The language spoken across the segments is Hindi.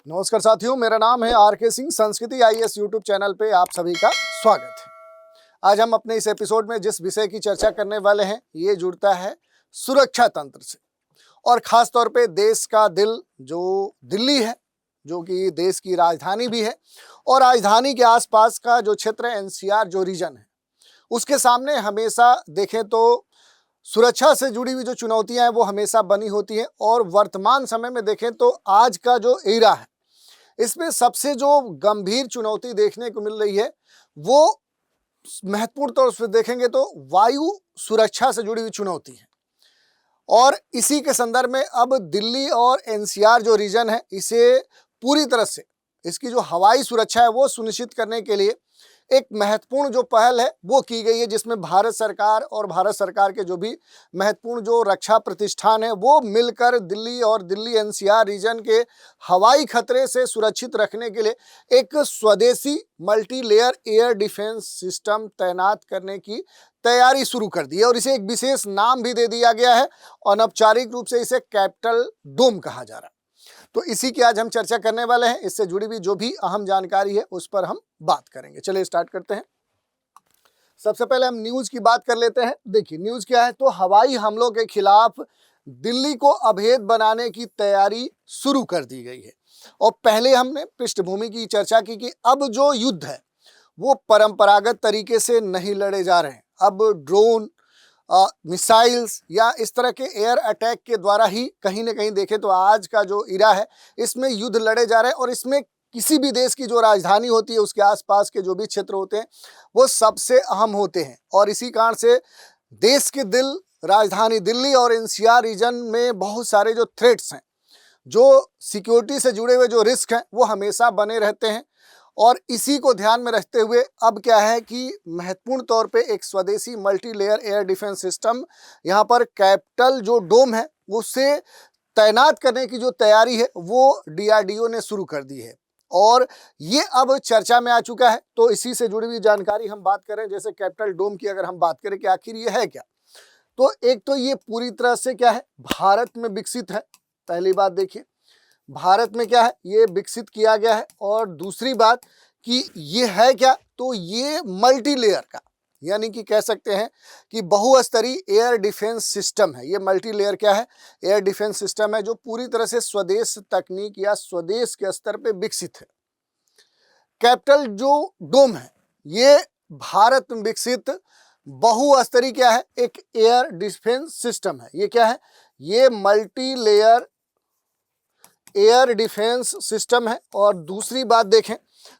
नमस्कार साथियों, मेरा नाम है आर के सिंह। संस्कृति आईएएस यूट्यूब चैनल पे आप सभी का स्वागत है। आज हम अपने इस एपिसोड में जिस विषय की चर्चा करने वाले हैं ये जुड़ता है सुरक्षा तंत्र से, और खास तौर पे देश का दिल जो दिल्ली है, जो कि देश की राजधानी भी है, और राजधानी के आसपास का जो क्षेत्र है एनसीआर जो रीजन है, उसके सामने हमेशा देखें तो सुरक्षा से जुड़ी हुई जो चुनौतियां हैं वो हमेशा बनी होती हैं। और वर्तमान समय में देखें तो आज का जो एरा है इसमें सबसे जो गंभीर चुनौती देखने को मिल रही है वो महत्वपूर्ण तौर से देखेंगे तो वायु सुरक्षा से जुड़ी हुई चुनौती है। और इसी के संदर्भ में अब दिल्ली और एनसीआर जो रीजन है इसे पूरी तरह से इसकी जो हवाई सुरक्षा है वो सुनिश्चित करने के लिए एक महत्वपूर्ण जो पहल है वो की गई है, जिसमें भारत सरकार और भारत सरकार के जो भी महत्वपूर्ण जो रक्षा प्रतिष्ठान है वो मिलकर दिल्ली और दिल्ली एनसीआर रीजन के हवाई खतरे से सुरक्षित रखने के लिए एक स्वदेशी multi layer air defence system तैनात करने की तैयारी शुरू कर दी है। और इसे एक विशेष नाम भी दे दिया गया है, अनौपचारिक रूप से इसे कैपिटल डोम कहा जा रहा है। तो इसी की आज हम चर्चा करने वाले हैं। इससे जुड़ी हुई जो भी अहम जानकारी है उस पर हम बात करेंगे। चलिए स्टार्ट करते हैं। सबसे पहले हम न्यूज की बात कर लेते हैं। देखिए न्यूज क्या है, तो हवाई हमलों के खिलाफ दिल्ली को अभेद बनाने की तैयारी शुरू कर दी गई है। और पहले हमने पृष्ठभूमि की चर्चा की कि अब जो युद्ध है वो परंपरागत तरीके से नहीं लड़े जा रहे हैं। अब ड्रोन, मिसाइल्स या इस तरह के एयर अटैक के द्वारा ही कहीं ना कहीं देखें तो आज का जो इरा है इसमें युद्ध लड़े जा रहे हैं। और इसमें किसी भी देश की जो राजधानी होती है उसके आसपास के जो भी क्षेत्र होते हैं वो सबसे अहम होते हैं। और इसी कारण से देश के दिल राजधानी दिल्ली और एनसीआर रीजन में बहुत सारे जो थ्रेट्स हैं, जो सिक्योरिटी से जुड़े हुए जो रिस्क हैं वो हमेशा बने रहते हैं। और इसी को ध्यान में रखते हुए अब क्या है कि महत्वपूर्ण तौर पे एक स्वदेशी multi layer air defence system यहाँ पर कैपिटल जो डोम है उससे तैनात करने की जो तैयारी है वो डीआरडीओ ने शुरू कर दी है। और ये अब चर्चा में आ चुका है। तो इसी से जुड़ी हुई जानकारी हम बात करें, जैसे कैपिटल डोम की अगर हम बात करें कि आखिर ये है क्या, तो एक तो ये पूरी तरह से क्या है भारत में विकसित है। पहली बात देखिए भारत में क्या है ये विकसित किया गया है। और दूसरी बात कि ये है क्या, तो ये मल्टी लेयर का यानी कि कह सकते हैं कि बहुस्तरीय एयर डिफेंस सिस्टम है। ये मल्टी लेयर क्या है, एयर डिफेंस सिस्टम है जो पूरी तरह से स्वदेश तकनीक या स्वदेश के स्तर पे विकसित है। कैपिटल जो डोम है ये भारत में विकसित बहुस्तरीय क्या है, एक एयर डिफेंस सिस्टम है। ये क्या है, ये multi layer air defence system है। और दूसरी बात देखें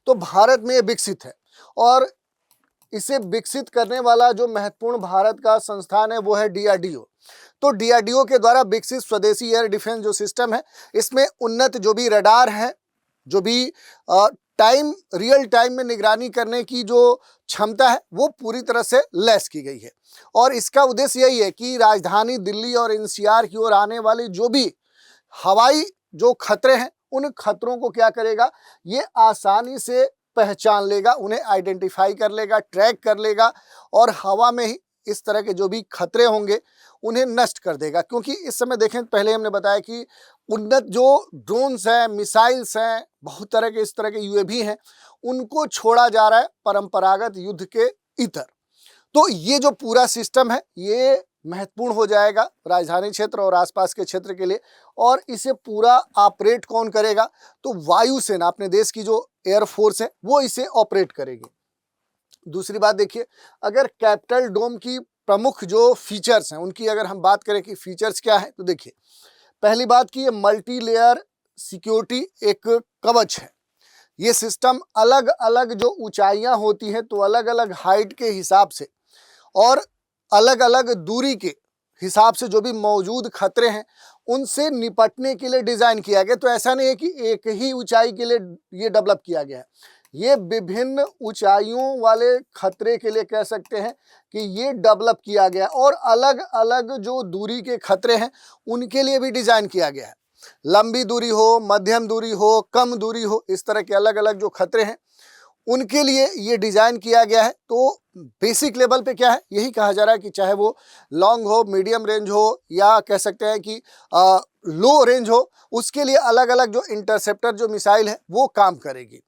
तो भारत में ये विकसित है और इसे विकसित करने वाला जो महत्वपूर्ण भारत का संस्थान है वो है डीआरडीओ। तो डीआरडीओ के द्वारा विकसित स्वदेशी एयर डिफेंस जो सिस्टम है इसमें उन्नत जो भी रडार है, जो भी रियल टाइम में निगरानी करने की जो क्षमता है वो पूरी तरह से लैस की गई है। और इसका उद्देश्य यही है कि राजधानी दिल्ली और एनसीआर की ओर आने वाली जो भी हवाई जो खतरे हैं उन खतरों को क्या करेगा, ये आसानी से पहचान लेगा, उन्हें आइडेंटिफाई कर लेगा, ट्रैक कर लेगा और हवा में ही इस तरह के जो भी खतरे होंगे उन्हें नष्ट कर देगा। क्योंकि इस समय देखें पहले हमने बताया कि उन्नत जो ड्रोन्स हैं, मिसाइल्स हैं, बहुत तरह के इस तरह के यूएवी हैं, उनको छोड़ा जा रहा है परंपरागत युद्ध के इतर। तो ये जो पूरा सिस्टम है ये महत्वपूर्ण हो जाएगा राजधानी क्षेत्र और आसपास के क्षेत्र के लिए। और इसे पूरा ऑपरेट कौन करेगा, तो वायुसेना, अपने देश की जो एयरफोर्स है वो इसे ऑपरेट करेगी। दूसरी बात देखिए, अगर कैपिटल डोम की प्रमुख जो फीचर्स हैं उनकी अगर हम बात करें कि फीचर्स क्या है, तो देखिए पहली बात कि ये मल्टी लेयर सिक्योरिटी एक कवच है। ये सिस्टम अलग अलग जो ऊंचाइयां होती हैं तो अलग अलग हाइट के हिसाब से और अलग अलग दूरी के हिसाब से जो भी मौजूद खतरे हैं उनसे निपटने के लिए डिज़ाइन किया गया। तो ऐसा नहीं है कि एक ही ऊंचाई के लिए ये डेवलप किया गया है, ये विभिन्न ऊंचाइयों वाले खतरे के लिए कह सकते हैं कि ये डेवलप किया गया। और अलग अलग जो दूरी के खतरे हैं उनके लिए भी डिज़ाइन किया गया है। लंबी दूरी हो, मध्यम दूरी हो, कम दूरी हो, इस तरह के अलग अलग जो खतरे हैं उनके लिए ये डिज़ाइन किया गया है। तो बेसिक लेवल पे क्या है, यही कहा जा रहा है कि चाहे वो लॉन्ग हो, मीडियम रेंज हो या कह सकते हैं कि लो रेंज हो, उसके लिए अलग अलग जो इंटरसेप्टर जो मिसाइल है वो काम करेगी।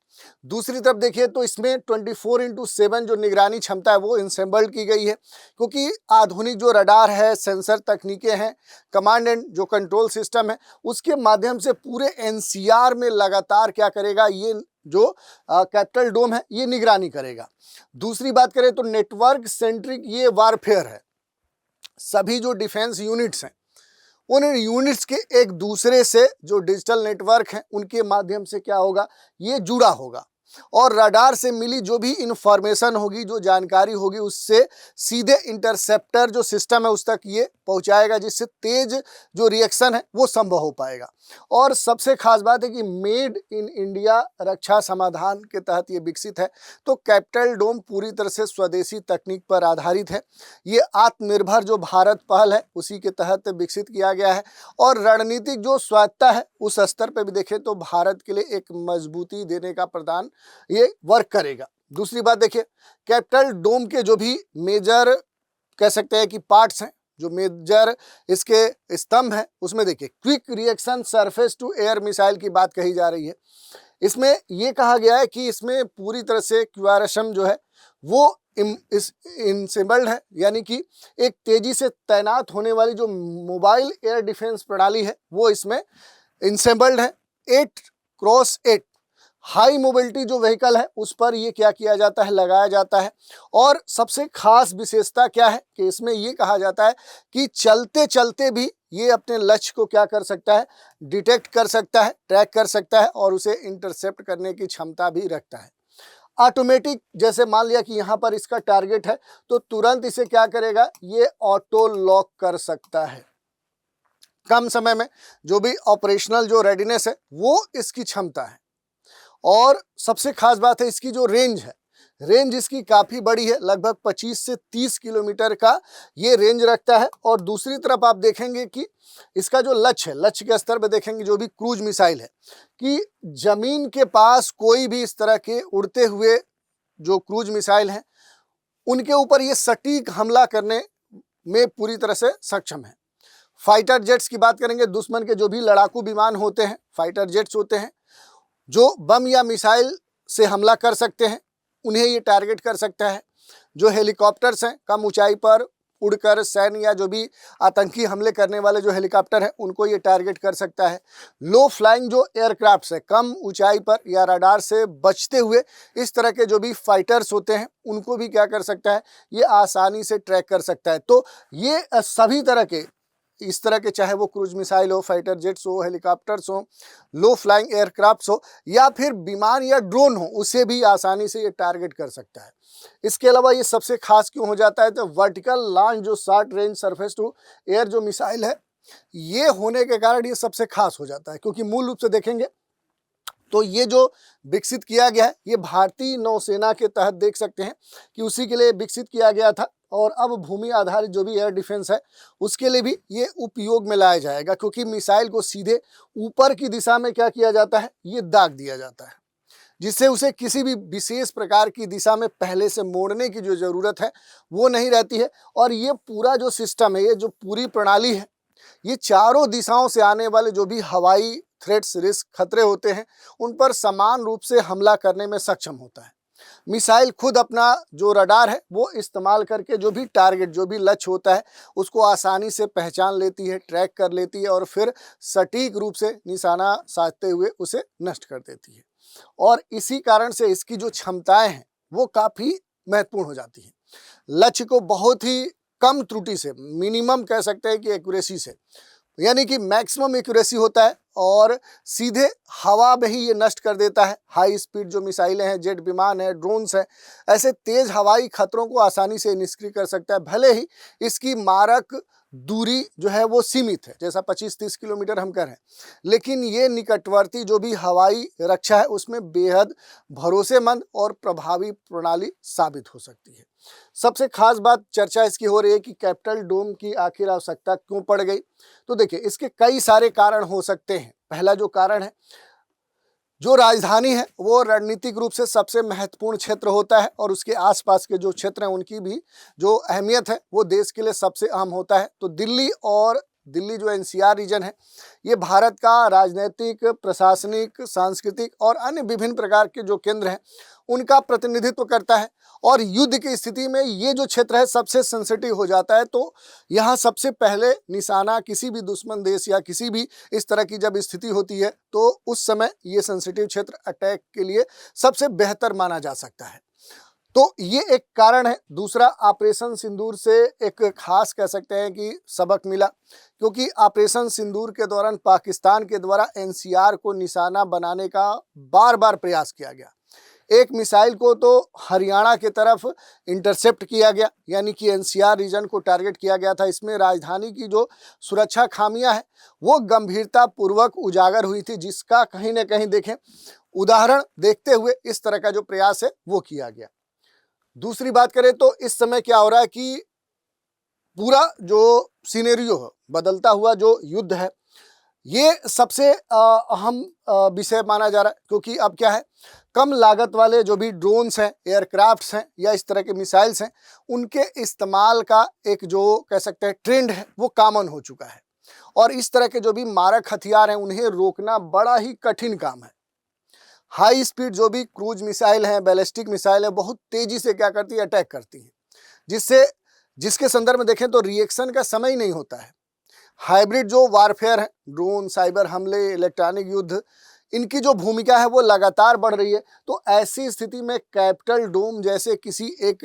दूसरी तरफ देखिए तो इसमें 24x7 जो निगरानी क्षमता है वो इंसेंबल्ड की गई है, क्योंकि आधुनिक जो रडार है, सेंसर तकनीकें हैं, कमांड एंड जो कंट्रोल सिस्टम है, उसके माध्यम से पूरे एनसीआर में लगातार क्या करेगा, ये जो कैपिटल डोम है ये निगरानी करेगा। दूसरी बात करें तो नेटवर्क सेंट्रिक ये वारफेयर है। सभी जो डिफेंस यूनिट्स हैं उन यूनिट्स के एक दूसरे से जो डिजिटल नेटवर्क है उनके माध्यम से क्या होगा, ये जुड़ा होगा और रडार से मिली जो भी इंफॉर्मेशन होगी, जो जानकारी होगी, उससे सीधे इंटरसेप्टर जो सिस्टम है उस तक ये पहुंचाएगा, जिससे तेज जो रिएक्शन है वो संभव हो पाएगा। और सबसे खास बात है कि मेड इन इंडिया रक्षा समाधान के तहत ये विकसित है। तो कैपिटल डोम पूरी तरह से स्वदेशी तकनीक पर आधारित है। ये आत्मनिर्भर जो भारत पहल है उसी के तहत विकसित किया गया है और रणनीतिक जो स्वायत्तता है उस स्तर पर भी देखें तो भारत के लिए एक मजबूती देने का प्रदान ये वर्क करेगा। दूसरी बात देखिए, कैपिटल डोम के जो भी मेजर कह सकते हैं कि पार्ट्स हैं, जो मेजर इसके स्तंभ हैं, उसमें देखिए quick reaction surface to air missile की बात कही जा रही है। इसमें ये कहा गया है कि इसमें पूरी तरह से QRSAM जो है वो इंसेबल्ड है, यानी कि एक तेजी से तैनात होने वाली जो मोबाइल एयर डिफेंस प्रणाली है वो इसमें इंसेबल्ड है। 8x8 हाई मोबिलिटी जो व्हीकल है उस पर ये क्या किया जाता है, लगाया जाता है। और सबसे खास विशेषता क्या है कि इसमें ये कहा जाता है कि चलते चलते भी ये अपने लक्ष्य को क्या कर सकता है, डिटेक्ट कर सकता है, ट्रैक कर सकता है और उसे इंटरसेप्ट करने की क्षमता भी रखता है। ऑटोमेटिक, जैसे मान लिया कि यहाँ पर इसका टारगेट है तो तुरंत इसे क्या करेगा, ये ऑटो लॉक कर सकता है। कम समय में जो भी ऑपरेशनल जो रेडीनेस है वो इसकी क्षमता है। और सबसे खास बात है इसकी जो रेंज है, रेंज इसकी काफ़ी बड़ी है, लगभग 25 से 30 किलोमीटर का ये रेंज रखता है। और दूसरी तरफ आप देखेंगे कि इसका जो लक्ष्य है, लक्ष्य के स्तर पर देखेंगे जो भी क्रूज मिसाइल है, कि जमीन के पास कोई भी इस तरह के उड़ते हुए जो क्रूज मिसाइल हैं उनके ऊपर ये सटीक हमला करने में पूरी तरह से सक्षम है। फाइटर जेट्स की बात करेंगे, दुश्मन के जो भी लड़ाकू विमान होते हैं, फाइटर जेट्स होते हैं, जो बम या मिसाइल से हमला कर सकते हैं, उन्हें ये टारगेट कर सकता है। जो हेलीकॉप्टर्स हैं, कम ऊंचाई पर उड़कर सैन्य या जो भी आतंकी हमले करने वाले जो हेलीकॉप्टर हैं उनको ये टारगेट कर सकता है। लो फ्लाइंग जो एयरक्राफ्ट्स है, कम ऊंचाई पर या रडार से बचते हुए इस तरह के जो भी फाइटर्स होते हैं उनको भी क्या कर सकता है, ये आसानी से ट्रैक कर सकता है। तो ये सभी तरह के इस तरह के, चाहे वो क्रूज मिसाइल हो, फाइटर जेट्स हो, हेलीकॉप्टर्स हो, लो फ्लाइंग एयरक्राफ्ट्स हो या फिर विमान या ड्रोन हो, उसे भी आसानी से ये टारगेट कर सकता है। इसके अलावा ये सबसे खास क्यों हो जाता है, तो वर्टिकल लॉन्च जो short range surface to air जो मिसाइल है ये होने के कारण ये सबसे खास हो जाता है। क्योंकि मूल रूप से देखेंगे तो ये जो विकसित किया गया है ये भारतीय नौसेना के तहत देख सकते हैं कि उसी के लिए विकसित किया गया था और अब भूमि आधारित जो भी एयर डिफेंस है उसके लिए भी ये उपयोग में लाया जाएगा। क्योंकि मिसाइल को सीधे ऊपर की दिशा में क्या किया जाता है, ये दाग दिया जाता है, जिससे उसे किसी भी विशेष प्रकार की दिशा में पहले से मोड़ने की जो ज़रूरत है वो नहीं रहती है। और ये पूरा जो सिस्टम है, ये जो पूरी प्रणाली है, ये चारों दिशाओं से आने वाले जो भी हवाई थ्रेट्स, रिस्क, खतरे होते हैं उन पर समान रूप से हमला करने में सक्षम होता है। मिसाइल खुद अपना जो रडार है वो इस्तेमाल करके जो भी टारगेट, जो भी लक्ष्य होता है उसको आसानी से पहचान लेती है, ट्रैक कर लेती है और फिर सटीक रूप से निशाना साधते हुए उसे नष्ट कर देती है। और इसी कारण से इसकी जो क्षमताएं हैं वो काफ़ी महत्वपूर्ण हो जाती हैं। लक्ष्य को बहुत ही कम त्रुटि से, मिनिमम कह सकते हैं कि एक्यूरेसी से, यानी कि मैक्सिमम एक्यूरेसी होता है और सीधे हवा में ही ये नष्ट कर देता है। हाई स्पीड जो मिसाइलें हैं, जेट विमान है, ड्रोन्स हैं, ऐसे तेज हवाई खतरों को आसानी से निष्क्रिय कर सकता है। भले ही इसकी मारक दूरी जो है वो सीमित है, जैसा 25-30 किलोमीटर हम कह रहे हैं, लेकिन ये निकटवर्ती जो भी हवाई रक्षा है उसमें बेहद भरोसेमंद और प्रभावी प्रणाली साबित हो सकती है। सबसे खास बात चर्चा इसकी हो रही है कि कैपिटल डोम की आखिर आवश्यकता क्यों पड़ गई। तो देखिए इसके कई सारे कारण हो सकते हैं। पहला जो कारण है, जो राजधानी है वो रणनीतिक रूप से सबसे महत्वपूर्ण क्षेत्र होता है और उसके आसपास के जो क्षेत्र हैं उनकी भी जो अहमियत है वो देश के लिए सबसे अहम होता है। तो दिल्ली जो एनसीआर रीजन है ये भारत का राजनीतिक, प्रशासनिक, सांस्कृतिक और अन्य विभिन्न प्रकार के जो केंद्र हैं उनका प्रतिनिधित्व करता है। और युद्ध की स्थिति में ये जो क्षेत्र है सबसे सेंसिटिव हो जाता है। तो यहाँ सबसे पहले निशाना किसी भी दुश्मन देश या किसी भी इस तरह की जब स्थिति होती है तो उस समय ये सेंसिटिव क्षेत्र अटैक के लिए सबसे बेहतर माना जा सकता है। तो ये एक कारण है। दूसरा, ऑपरेशन सिंदूर से एक खास कह सकते हैं कि सबक मिला, क्योंकि ऑपरेशन सिंदूर के दौरान पाकिस्तान के द्वारा एनसीआर को निशाना बनाने का बार बार प्रयास किया गया। एक मिसाइल को तो हरियाणा के तरफ इंटरसेप्ट किया गया, यानी कि एनसीआर रीजन को टारगेट किया गया था। इसमें राजधानी की जो सुरक्षा खामियां हैं वो गंभीरता पूर्वक उजागर हुई थी, जिसका कहीं ना कहीं देखें उदाहरण देखते हुए इस तरह का जो प्रयास है वो किया गया। दूसरी बात करें तो इस समय क्या हो रहा है कि पूरा जो सिनेरियो है, बदलता हुआ जो युद्ध है, ये सबसे अहम विषय माना जा रहा है, क्योंकि अब क्या है, कम लागत वाले जो भी ड्रोन्स हैं, एयरक्राफ्ट्स हैं या इस तरह के मिसाइल्स हैं, उनके इस्तेमाल का एक जो कह सकते हैं ट्रेंड है वो कॉमन हो चुका है। और इस तरह के जो भी मारक हथियार हैं उन्हें रोकना बड़ा ही कठिन काम है। हाई स्पीड जो भी क्रूज मिसाइल हैं, बैलिस्टिक मिसाइल है, बहुत तेजी से क्या करती है, अटैक करती है, जिसके संदर्भ में देखें तो रिएक्शन का समय ही नहीं होता है। हाइब्रिड जो वारफेयर है, ड्रोन, साइबर हमले, इलेक्ट्रॉनिक युद्ध, इनकी जो भूमिका है वो लगातार बढ़ रही है। तो ऐसी स्थिति में कैपिटल डोम जैसे किसी एक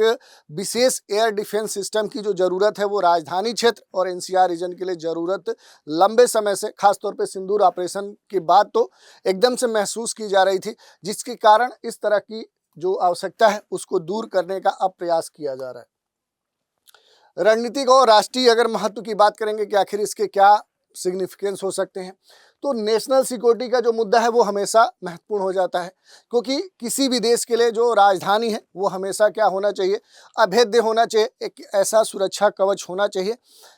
विशेष एयर डिफेंस सिस्टम की जो ज़रूरत है वो राजधानी क्षेत्र और एनसीआर रीजन के लिए ज़रूरत लंबे समय से, खासतौर पे सिंदूर ऑपरेशन के बाद तो एकदम से महसूस की जा रही थी, जिसके कारण इस तरह की जो आवश्यकता है उसको दूर करने का अब प्रयास किया जा रहा है। रणनीतिक और राष्ट्रीय अगर महत्व की बात करेंगे कि आखिर इसके क्या सिग्निफिकेंस हो सकते हैं, तो नेशनल सिक्योरिटी का जो मुद्दा है वो हमेशा महत्वपूर्ण हो जाता है, क्योंकि किसी भी देश के लिए जो राजधानी है वो हमेशा क्या होना चाहिए, अभेद्य होना चाहिए। एक ऐसा सुरक्षा कवच होना चाहिए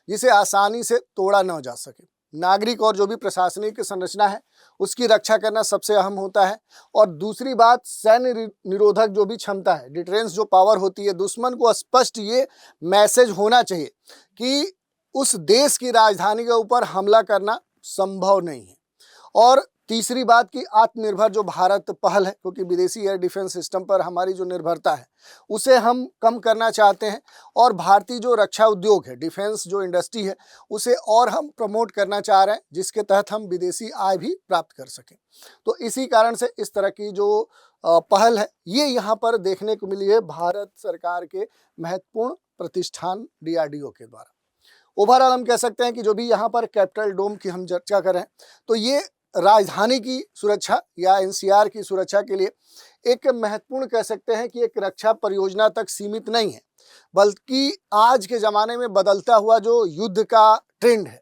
जिसे आसानी से तोड़ा न जा सके। नागरिक और जो भी प्रशासनिक संरचना है उसकी रक्षा करना सबसे अहम होता है। और दूसरी बात, सैन्य निरोधक जो भी क्षमता है, डिटरेंस जो पावर होती है, दुश्मन को स्पष्ट ये मैसेज होना चाहिए कि उस देश की राजधानी के ऊपर हमला करना संभव नहीं है। और तीसरी बात की आत्मनिर्भर जो भारत पहल है, क्योंकि विदेशी एयर डिफेंस सिस्टम पर हमारी जो निर्भरता है उसे हम कम करना चाहते हैं और भारतीय जो रक्षा उद्योग है, डिफेंस जो इंडस्ट्री है, उसे और हम प्रमोट करना चाह रहे हैं, जिसके तहत हम विदेशी आय भी प्राप्त कर सकें। तो इसी कारण से इस तरह की जो पहल है ये यहाँ पर देखने को मिली है भारत सरकार के महत्वपूर्ण प्रतिष्ठान DRDO के द्वारा। ओवरऑल हम कह सकते हैं कि जो भी यहाँ पर कैपिटल डोम की हम चर्चा करें तो ये राजधानी की सुरक्षा या एनसीआर की सुरक्षा के लिए एक महत्वपूर्ण कह सकते हैं कि एक रक्षा परियोजना तक सीमित नहीं है, बल्कि आज के ज़माने में बदलता हुआ जो युद्ध का ट्रेंड है,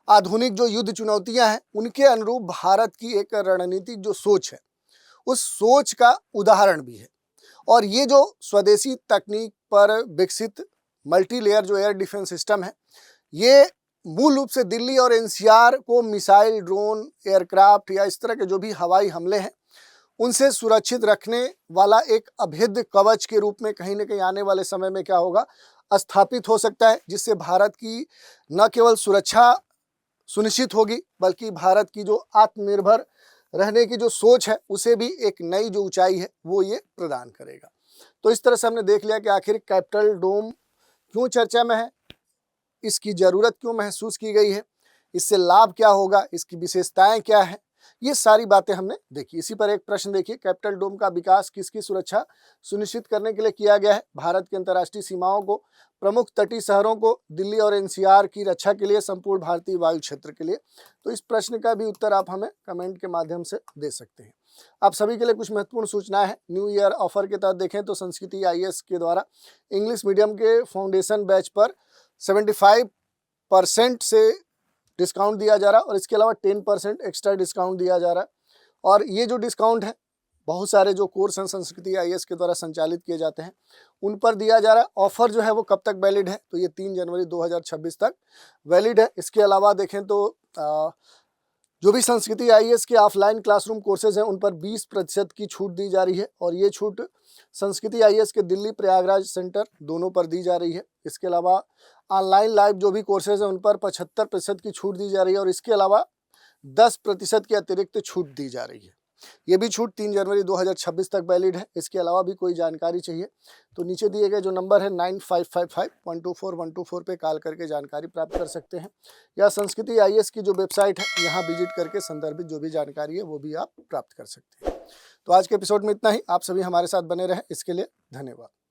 आधुनिक जो युद्ध चुनौतियां हैं, उनके अनुरूप भारत की एक रणनीतिक जो सोच है उस सोच का उदाहरण भी है। और ये जो स्वदेशी तकनीक पर विकसित मल्टी लेयर जो एयर डिफेंस सिस्टम है, ये मूल रूप से दिल्ली और एनसीआर को मिसाइल, ड्रोन, एयरक्राफ्ट या इस तरह के जो भी हवाई हमले हैं उनसे सुरक्षित रखने वाला एक अभेद्य कवच के रूप में कहीं ना कहीं आने वाले समय में क्या होगा, स्थापित हो सकता है, जिससे भारत की न केवल सुरक्षा सुनिश्चित होगी बल्कि भारत की जो आत्मनिर्भर रहने की जो सोच है उसे भी एक नई जो ऊंचाई है वो ये प्रदान करेगा। तो इस तरह से हमने देख लिया कि आखिर कैपिटल डोम क्यों चर्चा में है, इसकी ज़रूरत क्यों महसूस की गई है, इससे लाभ क्या होगा, इसकी विशेषताएं क्या हैं, ये सारी बातें हमने देखी। इसी पर एक प्रश्न देखिए, कैपिटल डोम का विकास किसकी सुरक्षा सुनिश्चित करने के लिए किया गया है? भारत की अंतर्राष्ट्रीय सीमाओं को, प्रमुख तटीय शहरों को, दिल्ली और एनसीआर की रक्षा के लिए, संपूर्ण भारतीय वायु क्षेत्र के लिए। तो इस प्रश्न का भी उत्तर आप हमें कमेंट के माध्यम से दे सकते हैं। आप सभी के लिए कुछ महत्वपूर्ण सूचनाएं हैं। न्यू ईयर ऑफर के तहत देखें तो संस्कृति IAS के द्वारा इंग्लिश मीडियम के फाउंडेशन बैच पर 75% से डिस्काउंट दिया जा रहा है और इसके अलावा 10% एक्स्ट्रा डिस्काउंट दिया जा रहा है। और ये जो डिस्काउंट है बहुत सारे जो कोर्स हैं संस्कृति IAS के द्वारा संचालित किए जाते हैं उन पर दिया जा रहा है। ऑफर जो है वो कब तक वैलिड है, तो ये 3 जनवरी 2026 तक वैलिड है। इसके अलावा देखें तो जो भी संस्कृति आईएएस के ऑफलाइन क्लासरूम कोर्सेज हैं उन पर 20% की छूट दी जा रही है और ये छूट संस्कृति आईएएस के दिल्ली प्रयागराज सेंटर दोनों पर दी जा रही है। इसके अलावा ऑनलाइन लाइव जो भी कोर्सेज हैं उन पर 75% की छूट दी जा रही है और इसके अलावा 10% की अतिरिक्त छूट दी जा रही है। ये भी छूट 3 जनवरी 2026 तक वैलिड है। इसके अलावा भी कोई जानकारी चाहिए तो नीचे दिए गए जो नंबर है 9555124124 पे कॉल करके जानकारी प्राप्त कर सकते हैं या संस्कृति आईएएस की जो वेबसाइट है यहाँ विजिट करके संदर्भित जो भी जानकारी है वो भी आप प्राप्त कर सकते हैं। तो आज के एपिसोड में इतना ही। आप सभी हमारे साथ बने रहें, इसके लिए धन्यवाद।